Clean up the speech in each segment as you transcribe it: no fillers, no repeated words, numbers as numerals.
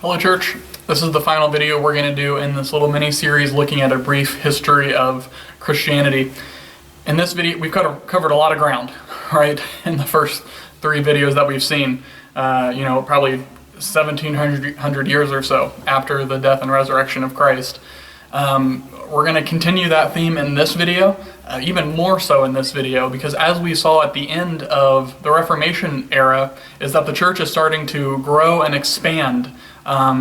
Hello Church, this is the final video we're going to do in this little mini-series looking at a brief history of Christianity. In this video, we've covered a lot of ground, right, in the first three videos that we've seen, probably 1700 years or so after the death and resurrection of Christ. We're going to continue that theme in this video, even more so in this video, because as we saw at the end of the Reformation era, is that the church is starting to grow and expand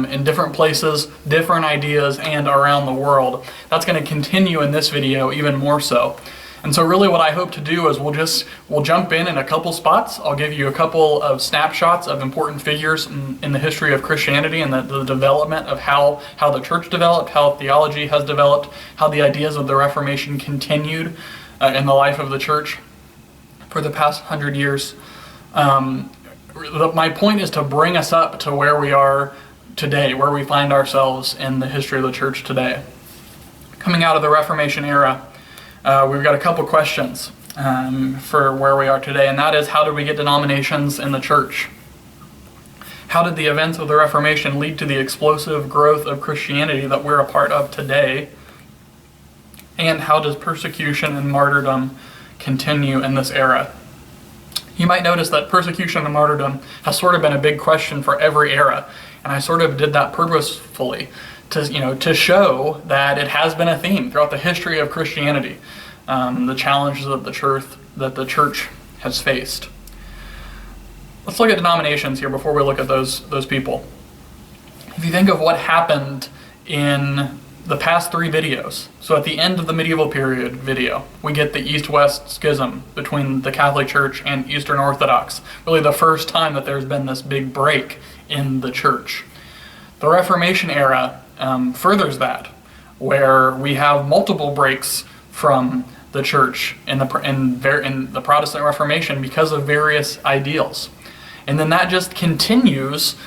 in different places, different ideas, and around the world. That's going to continue in this video even more so. And so really what I hope to do is we'll jump in a couple spots. I'll give you a couple of snapshots of important figures in the history of Christianity and the development of how the church developed, how theology has developed, how the ideas of the Reformation continued in the life of the church for the past 100 years. My point is to bring us up to where we are today, where we find ourselves in the history of the church today. Coming out of the Reformation era, we've got a couple questions for where we are today, and that is, how did we get denominations in the church? How did the events of the Reformation lead to the explosive growth of Christianity that we're a part of today? And how does persecution and martyrdom continue in this era? You might notice that persecution and martyrdom has sort of been a big question for every era, and I sort of did that purposefully to show that it has been a theme throughout the history of Christianity, the challenges of that the church has faced. Let's look at denominations here before we look at those people. If you think of what happened in the past three videos, so at the end of the medieval period video, we get the East-West schism between the Catholic Church and Eastern Orthodox, really the first time that there's been this big break in the church. The Reformation era furthers that, where we have multiple breaks from the church in the Protestant Reformation because of various ideals. And then that just continues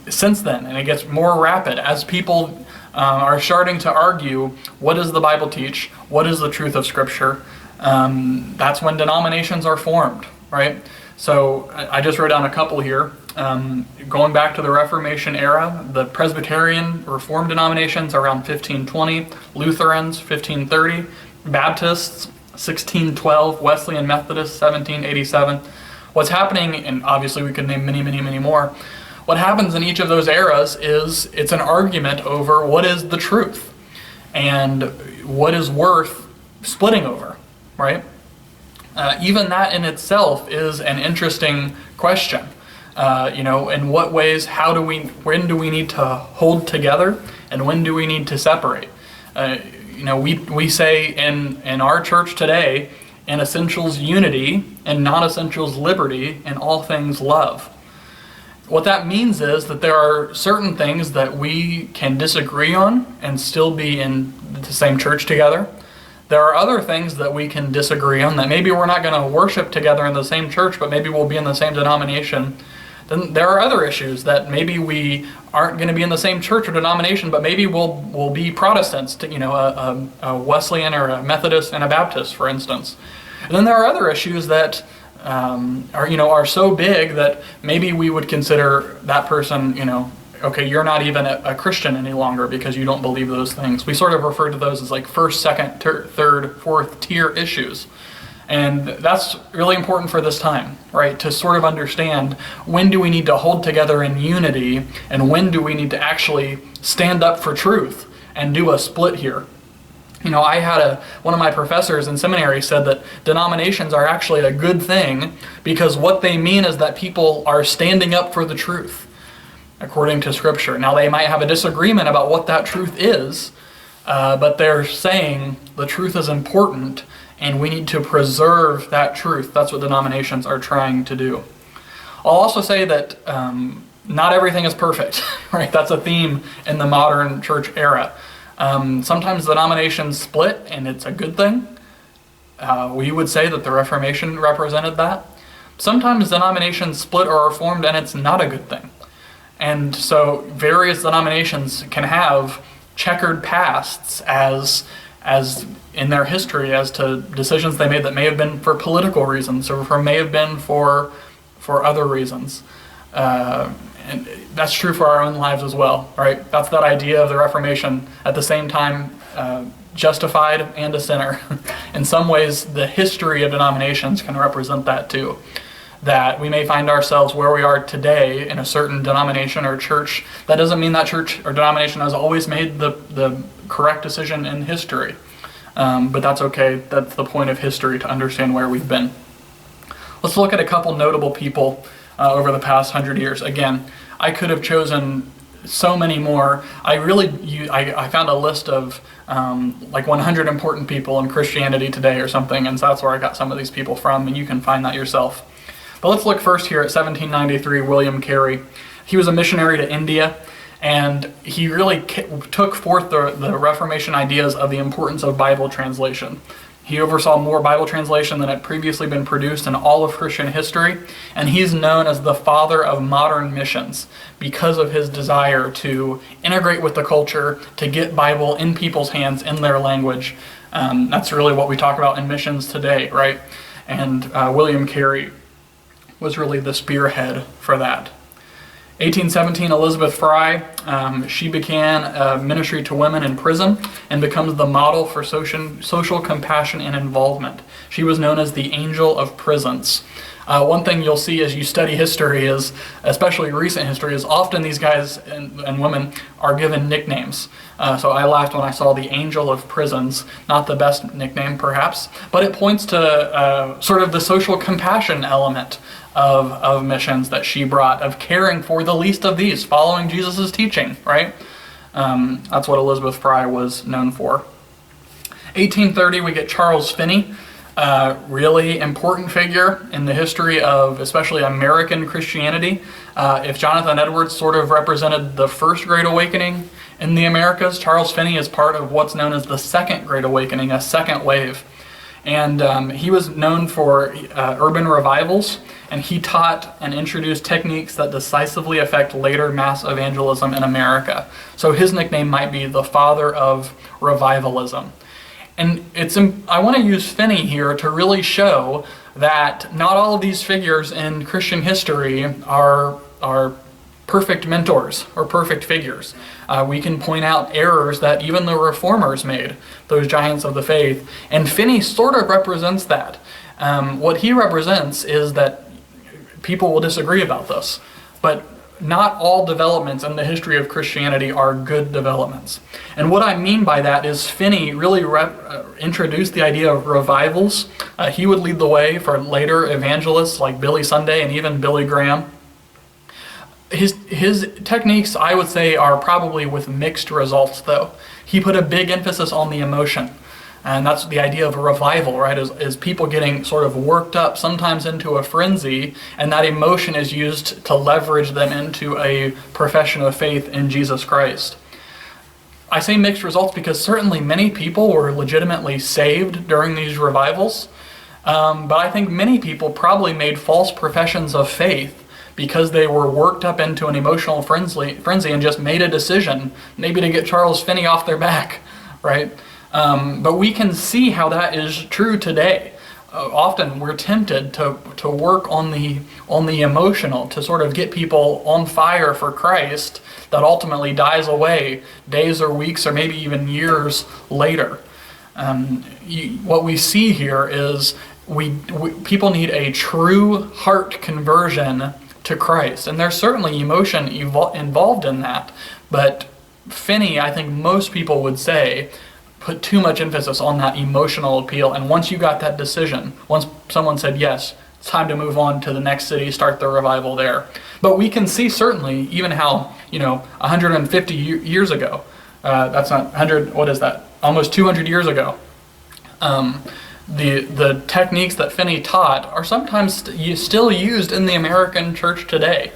since then, and it gets more rapid as people are starting to argue, what does the Bible teach? What is the truth of Scripture? That's when denominations are formed, right? So I just wrote down a couple here. Going back to the Reformation era, the Presbyterian Reformed denominations around 1520, Lutherans 1530, Baptists 1612, Wesleyan Methodists 1787. What's happening, and obviously we could name many, many, many more, what happens in each of those eras is it's an argument over what is the truth and what is worth splitting over, right? Even that in itself is an interesting question. In what ways, when do we need to hold together, and when do we need to separate? We say in our church today, in essentials unity, and non-essentials liberty, in all things love. What that means is that there are certain things that we can disagree on and still be in the same church together. There are other things that we can disagree on that maybe we're not going to worship together in the same church, but maybe we'll be in the same denomination. Then there are other issues that maybe we aren't going to be in the same church or denomination, but maybe we'll be Protestants, a Wesleyan or a Methodist and a Baptist, for instance. And then there are other issues that are so big that maybe we would consider that person, okay, you're not even a Christian any longer because you don't believe those things. We sort of refer to those as like first, second, third, fourth tier issues. And that's really important for this time, right? To sort of understand, when do we need to hold together in unity, and when do we need to actually stand up for truth and do a split here? I had one of my professors in seminary said that denominations are actually a good thing because what they mean is that people are standing up for the truth according to Scripture. Now, they might have a disagreement about what that truth is, but they're saying the truth is important and we need to preserve that truth. That's what denominations are trying to do. I'll also say that not everything is perfect, right? That's a theme in the modern church era. Sometimes denominations split, and it's a good thing. We would say that the Reformation represented that. Sometimes denominations split or are formed, and it's not a good thing. And so various denominations can have checkered pasts as in their history as to decisions they made that may have been for political reasons or may have been for other reasons. And that's true for our own lives as well, right? That's that idea of the Reformation, at the same time justified and a sinner. In some ways, the history of denominations can represent that too. That we may find ourselves where we are today in a certain denomination or church. That doesn't mean that church or denomination has always made the correct decision in history. But that's okay. That's the point of history, to understand where we've been. Let's look at a couple notable people over the past 100 years. Again, I could have chosen so many more. I found a list of like 100 important people in Christianity today or something, and so that's where I got some of these people from, and you can find that yourself. But let's look first here at 1793, William Carey. He was a missionary to India, and he really took forth the Reformation ideas of the importance of Bible translation. He oversaw more Bible translation than had previously been produced in all of Christian history, and he's known as the father of modern missions because of his desire to integrate with the culture, to get Bible in people's hands in their language. That's really what we talk about in missions today, right? And William Carey was really the spearhead for that. 1817, Elizabeth Fry, she began a ministry to women in prison and becomes the model for social compassion and involvement. She was known as the Angel of Prisons. One thing you'll see as you study history is, especially recent history, is often these guys and women are given nicknames. So I laughed when I saw the Angel of Prisons, not the best nickname perhaps, but it points to sort of the social compassion element of missions that she brought, of caring for the least of these, following Jesus' teaching, right? That's what Elizabeth Fry was known for. 1830, we get Charles Finney, really important figure in the history of especially American Christianity. If Jonathan Edwards sort of represented the first Great Awakening in the Americas, Charles Finney is part of what's known as the Second Great Awakening, a second wave. And he was known for urban revivals, and he taught and introduced techniques that decisively affect later mass evangelism in America. So his nickname might be the father of revivalism. And I want to use Finney here to really show that not all of these figures in Christian history are perfect mentors or perfect figures. We can point out errors that even the reformers made, those giants of the faith, and Finney sort of represents that. What he represents is that people will disagree about this, but not all developments in the history of Christianity are good developments. And what I mean by that is Finney really introduced the idea of revivals. He would lead the way for later evangelists like Billy Sunday and even Billy Graham. His techniques, I would say, are probably with mixed results, though. He put a big emphasis on the emotion. And that's the idea of a revival, right? Is people getting sort of worked up, sometimes into a frenzy, and that emotion is used to leverage them into a profession of faith in Jesus Christ. I say mixed results because certainly many people were legitimately saved during these revivals, but I think many people probably made false professions of faith because they were worked up into an emotional frenzy and just made a decision, maybe to get Charles Finney off their back, right? But we can see how that is true today. Often we're tempted to work on the emotional, to sort of get people on fire for Christ that ultimately dies away days or weeks or maybe even years later. What we see here is people need a true heart conversion to Christ. And there's certainly emotion involved in that. But Finney, I think most people would say, put too much emphasis on that emotional appeal. And once you got that decision, once someone said, yes, it's time to move on to the next city, start the revival there. But we can see certainly even how, 150 years ago, that's not 100, what is that? Almost 200 years ago, the techniques that Finney taught are sometimes still used in the American church today.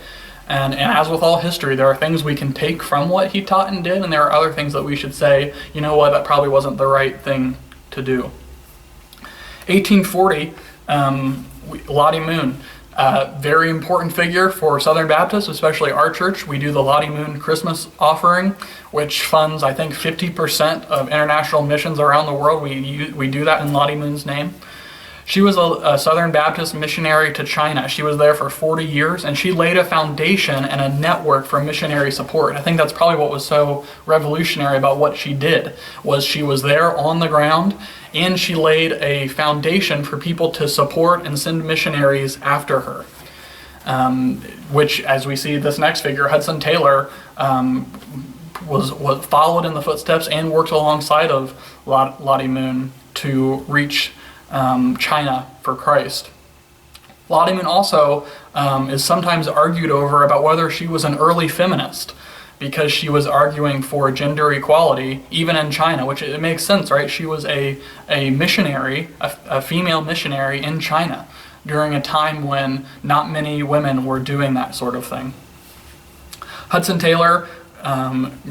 And as with all history, there are things we can take from what he taught and did, and there are other things that we should say, you know what, that probably wasn't the right thing to do. 1840, Lottie Moon, very important figure for Southern Baptists, especially our church. We do the Lottie Moon Christmas offering, which funds, I think, 50% of international missions around the world. We do that in Lottie Moon's name. She was a Southern Baptist missionary to China. She was there for 40 years, and she laid a foundation and a network for missionary support. I think that's probably what was so revolutionary about what she did, was she was there on the ground, and she laid a foundation for people to support and send missionaries after her. Which, as we see this next figure, Hudson Taylor, was followed in the footsteps and worked alongside of Lottie Moon to reach China for Christ. Lottie Moon also is sometimes argued over about whether she was an early feminist, because she was arguing for gender equality even in China, which it makes sense, right? She was a missionary, a female missionary in China during a time when not many women were doing that sort of thing. Hudson Taylor,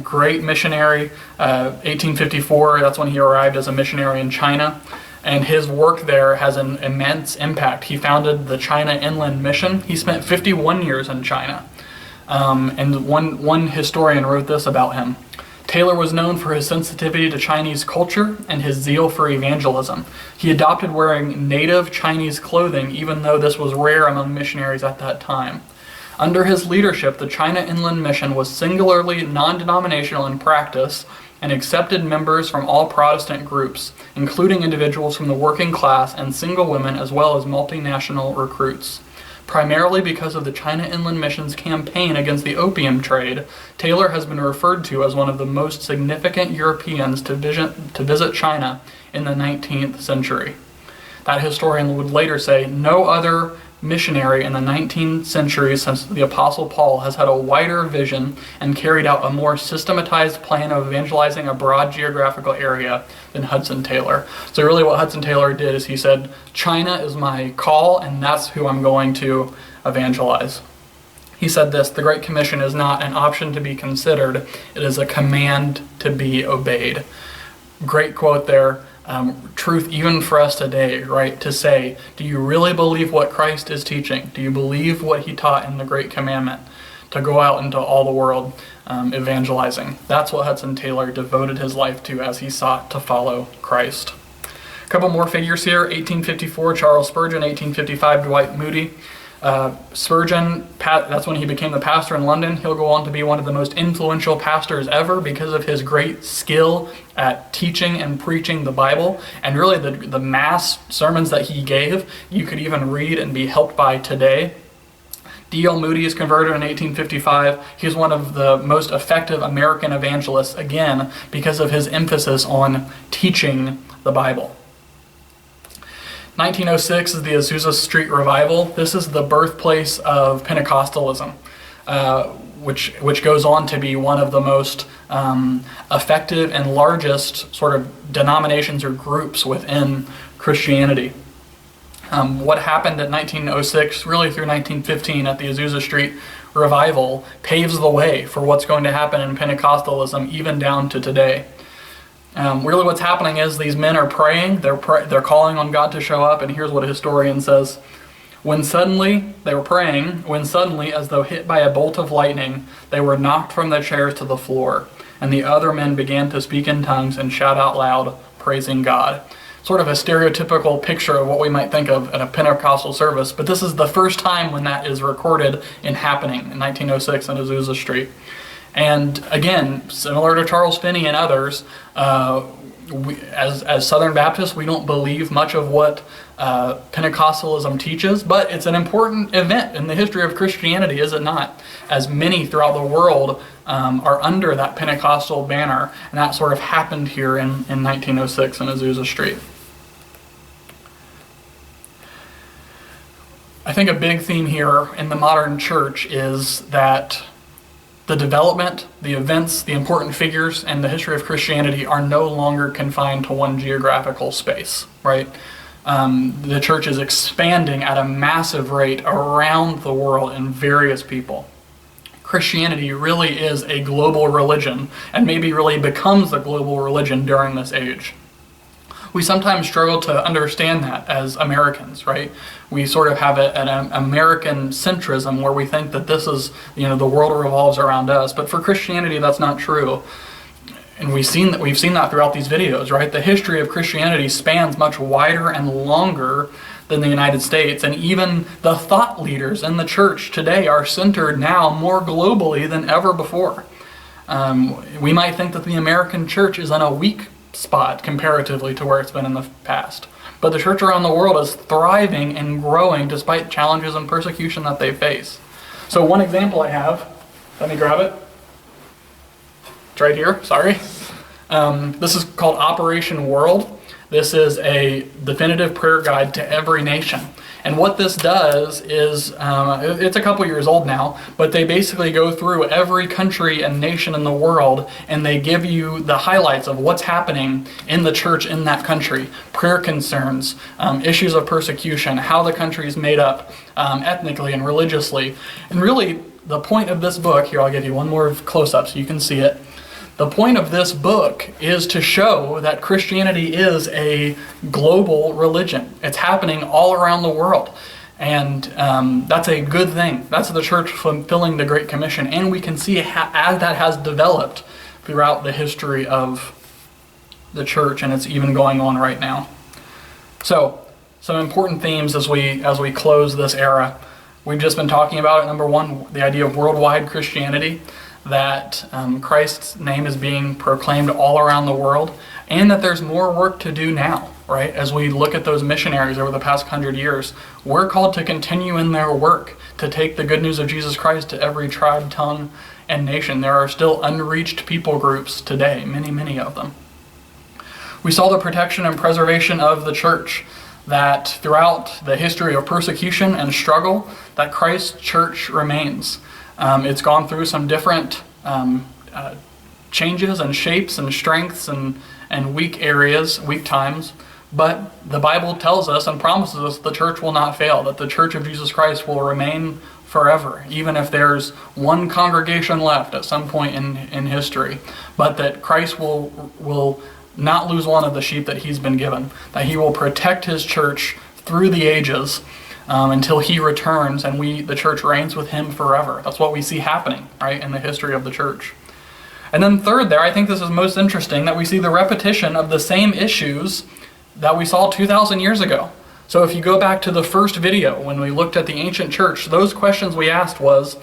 great missionary, 1854, that's when he arrived as a missionary in China. And his work there has an immense impact. He founded the China Inland Mission. He spent 51 years in China. And one historian wrote this about him. Taylor was known for his sensitivity to Chinese culture and his zeal for evangelism. He adopted wearing native Chinese clothing, even though this was rare among missionaries at that time. Under his leadership, the China Inland Mission was singularly non-denominational in practice and accepted members from all Protestant groups, including individuals from the working class and single women, as well as multinational recruits. Primarily because of the China Inland Mission's campaign against the opium trade, Taylor has been referred to as one of the most significant Europeans to visit China in the 19th century. That historian would later say, no other missionary in the 19th century since the Apostle Paul has had a wider vision and carried out a more systematized plan of evangelizing a broad geographical area than Hudson Taylor. So really what Hudson Taylor did is he said, China is my call, and that's who I'm going to evangelize. He said this, the Great Commission is not an option to be considered, it is a command to be obeyed. Great quote there. Truth even for us today, right? To say, do you really believe what Christ is teaching? Do you believe what he taught in the Great Commandment? To go out into all the world evangelizing. That's what Hudson Taylor devoted his life to as he sought to follow Christ. A couple more figures here. 1854, Charles Spurgeon. 1855, Dwight Moody. Spurgeon, that's when he became the pastor in London. He'll go on to be one of the most influential pastors ever because of his great skill at teaching and preaching the Bible, and really the mass sermons that he gave, you could even read and be helped by today. D.L. Moody is converted in 1855. He's one of the most effective American evangelists, again, because of his emphasis on teaching the Bible. 1906 is the Azusa Street Revival. This is the birthplace of Pentecostalism, which goes on to be one of the most effective and largest sort of denominations or groups within Christianity. What happened in 1906, really through 1915 at the Azusa Street Revival, paves the way for what's going to happen in Pentecostalism even down to today. Really what's happening is these men are praying, they're calling on God to show up, and here's what a historian says. When suddenly, as though hit by a bolt of lightning, they were knocked from their chairs to the floor, and the other men began to speak in tongues and shout out loud, praising God. Sort of a stereotypical picture of what we might think of at a Pentecostal service, but this is the first time when that is recorded and happening in 1906 on Azusa Street. And again, similar to Charles Finney and others, as Southern Baptists, we don't believe much of what Pentecostalism teaches, but it's an important event in the history of Christianity, is it not? As many throughout the world are under that Pentecostal banner, and that sort of happened here in 1906 in Azusa Street. I think a big theme here in the modern church is that the development, the events, the important figures, and the history of Christianity are no longer confined to one geographical space, right? The church is expanding at a massive rate around the world in various people. Christianity really is a global religion, and maybe really becomes a global religion during this age. We sometimes struggle to understand that as Americans, right? We sort of have an American centrism where we think that this is, the world revolves around us. But for Christianity, that's not true. And we've seen that throughout these videos, right? The history of Christianity spans much wider and longer than the United States, and even the thought leaders in the church today are centered now more globally than ever before. We might think that the American church is in a weak spot comparatively to where it's been in the past, but the church around the world is thriving and growing despite challenges and persecution that they face. So one example I have, let me grab it. It's right here, sorry. This is called Operation World. This is a definitive prayer guide to every nation. And what this does is, it's a couple years old now, but they basically go through every country and nation in the world, and they give you the highlights of what's happening in the church in that country, prayer concerns, issues of persecution, how the country is made up ethnically and religiously. And really, the point of this book, here I'll give you one more close-up so you can see it. The point of this book is to show that Christianity is a global religion. It's happening all around the world. And that's a good thing. That's the church fulfilling the Great Commission. And we can see as that has developed throughout the history of the church, and it's even going on right now. So, some important themes as we close this era. We've just been talking about it. Number one, the idea of worldwide Christianity, that Christ's name is being proclaimed all around the world, and that there's more work to do now, right? As we look at those missionaries over the past 100 years, we're called to continue in their work, to take the good news of Jesus Christ to every tribe, tongue, and nation. There are still unreached people groups today, many, many of them. We saw the protection and preservation of the church, that throughout the history of persecution and struggle, that Christ's church remains. It's gone through some different changes and shapes and strengths and weak areas, weak times, but the Bible tells us and promises us the church will not fail, that the church of Jesus Christ will remain forever, even if there's one congregation left at some point in history, but that Christ will not lose one of the sheep that he's been given, that he will protect his church through the ages, until he returns and the church reigns with him forever. That's what we see happening, right, in the history of the church. And then third there, I think this is most interesting, that we see the repetition of the same issues that we saw 2,000 years ago. So if you go back to the first video, when we looked at the ancient church, those questions we asked was,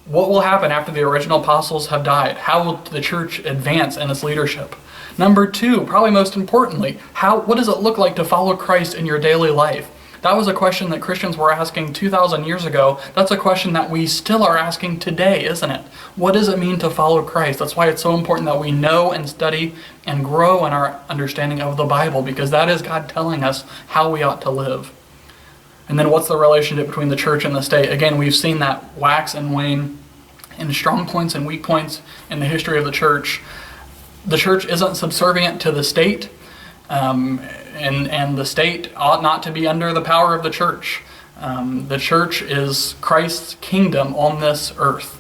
what will happen after the original apostles have died? How will the church advance in its leadership? Number two, probably most importantly, what does it look like to follow Christ in your daily life? That was a question that Christians were asking 2,000 years ago. That's a question that we still are asking today, isn't it? What does it mean to follow Christ? That's why it's so important that we know and study and grow in our understanding of the Bible, because that is God telling us how we ought to live. And then what's the relationship between the church and the state? Again, we've seen that wax and wane in strong points and weak points in the history of the church. The church isn't subservient to the state. And the state ought not to be under the power of the church. The church is Christ's kingdom on this earth.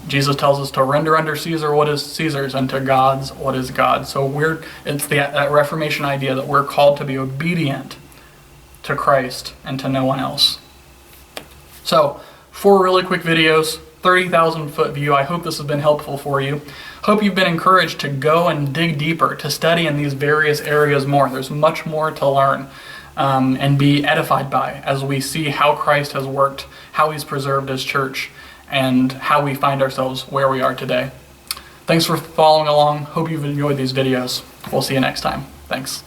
Jesus tells us to render unto Caesar what is Caesar's, and to God's what is God's. So it's that Reformation idea that we're called to be obedient to Christ and to no one else. So, 4 really quick videos, 30,000 foot view. I hope this has been helpful for you. Hope you've been encouraged to go and dig deeper, to study in these various areas more. There's much more to learn and be edified by as we see how Christ has worked, how he's preserved his church, and how we find ourselves where we are today. Thanks for following along. Hope you've enjoyed these videos. We'll see you next time. Thanks.